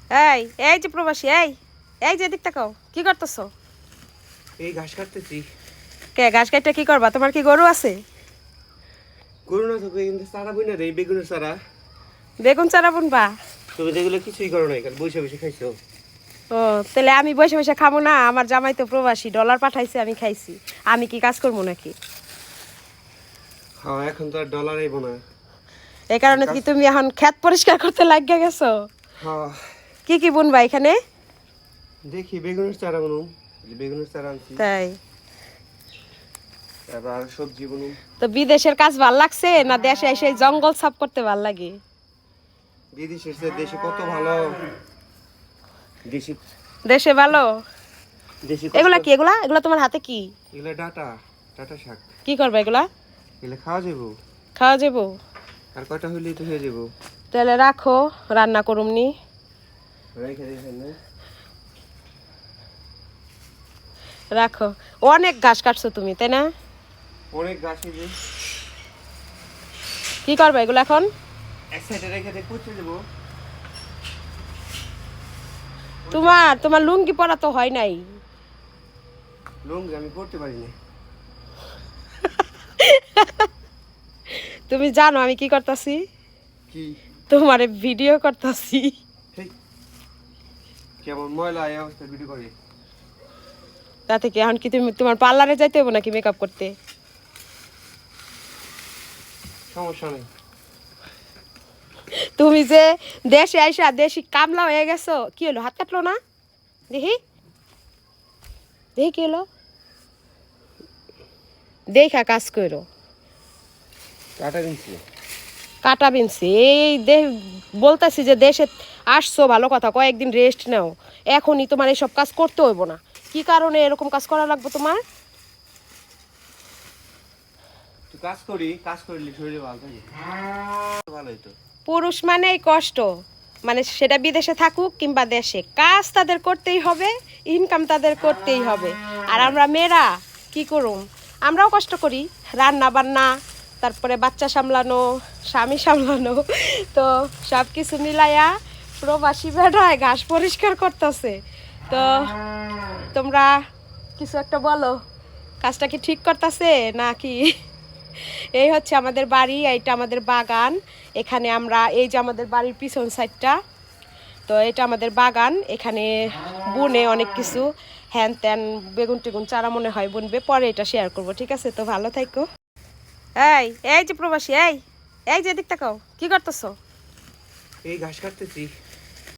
এই এই যে প্রবাসী, এই এই যে এদিক তাকাও, কি করতেছো? এই ঘাস কাটতেছি। কে ঘাস কাটতে কি করবা? তোমার কি গরু আছে? গরু না তো কিন্তু চারা বই না রে, বেগুনের চারা। বেগুন চারা বুনবা? তুমি যেগুলো কিছুই করো না, এখানে বসে বসে খাইছো। ও তাহলে আমি বসে বসে খাবো না? আমার জামাই তো প্রবাসী, ডলার পাঠাইছে, আমি খাইছি। আমি কি কাজ করবো নাকি? হ্যাঁ, এখন তো আর ডলার আইব না। এই কারণে কি তুমি এখন ক্ষেত পরিষ্কার করতে লাগিয়ে গেছো? হ্যাঁ, কি কি বুনবা এখানে? দেখি বেগুনের চারা বুনুম। বেগুনের চারা আনছি, তাই? তারপর আর সবজি বুনুম। তো বিদেশের কাজ ভাল লাগছে না দেশে এসে জঙ্গল সাফ করতে ভাল লাগে? বিদেশের চেয়ে দেশে কত ভালো। দেশি দেশে ভালো? দেশি এগুলা কি? এগুলা এগুলা তোমার হাতে কি? এগুলো ডাটা, ডাটা শাক। কি করবা এগুলা? এগুলো খাওয়া যাবো। খাওয়া যাবো? আর কয়টা হইলেই তো হয়ে যাবো। তাহলে রাখো, রান্না করুমনি। রেখে দেখেন না। রাখো। অনেক ঘাস কাটছো তুমি, তাই না? অনেক গাছ এই যে কি করবা এগুলো এখন? এক সাইডে রেখে দিয়ে পুঁতে দেবো। তোমার তোমার লুঙ্গি পরা তো হয় নাই। লুঙ্গি আমি পরতে পারি না। তুমি জানো আমি কি করতেছি? কি? তোমার ভিডিও করতেছি। হেই, কেমন ময়লা এই অবস্থায় ভিডিও করে? তাতে কি এখন কি তুমি তোমার পার্লারে যাইতে হবে নাকি মেকআপ করতে? সমস্যা নেই। তুমি যে দেশে আইসা দেশি কামলা হয়ে গেছো, কি হলো? হাত কাটলো না? দেখি দেখি কি হলো, দেখা কাজ করো। কাটা দিচ্ছি। কাটা বিনছি এই বলতেছি যে দেশে আসছো ভালো কথা, কয়েকদিন রেস্ট নাও। এখনই তোমার এইসব কাজ করতে হইব না। কি কারণে এরকম কাজ করা লাগবে তোমার? তুই কাজ করি, কাজ করলে শরীরে ভালো থাকে। ভালোই তো। পুরুষ মানেই কষ্ট, মানে সেটা বিদেশে থাকুক কিংবা দেশে, কাজ তাদের করতেই হবে, ইনকাম তাদের করতেই হবে। আর আমরা মেয়েরা কি করুম? আমরাও কষ্ট করি, রান্না বান্না, তারপরে বাচ্চা সামলানো, স্বামী সামলানো। তো সব কিছু মিলাইয়া প্রবাসী বেড়ায় ঘাস পরিষ্কার করতেছে। তো তোমরা কিছু একটা বলো, কাজটা কি ঠিক করতেছে নাকি? এই হচ্ছে আমাদের বাড়ি, এইটা আমাদের বাগান। এখানে আমরা, এই যে আমাদের বাড়ির পিছন সাইডটা, তো এটা আমাদের বাগান। এখানে বুনে অনেক কিছু, হ্যান ত্যান, বেগুন টেগুন চারা মনে হয় বুনবে, পরে এটা শেয়ার করব। ঠিক আছে, তো ভালো থাকো। এই এই যে প্রবাসী, এই এই যে এদিক তাকাও, কি করতেছো? এই ঘাস কাটতেছি।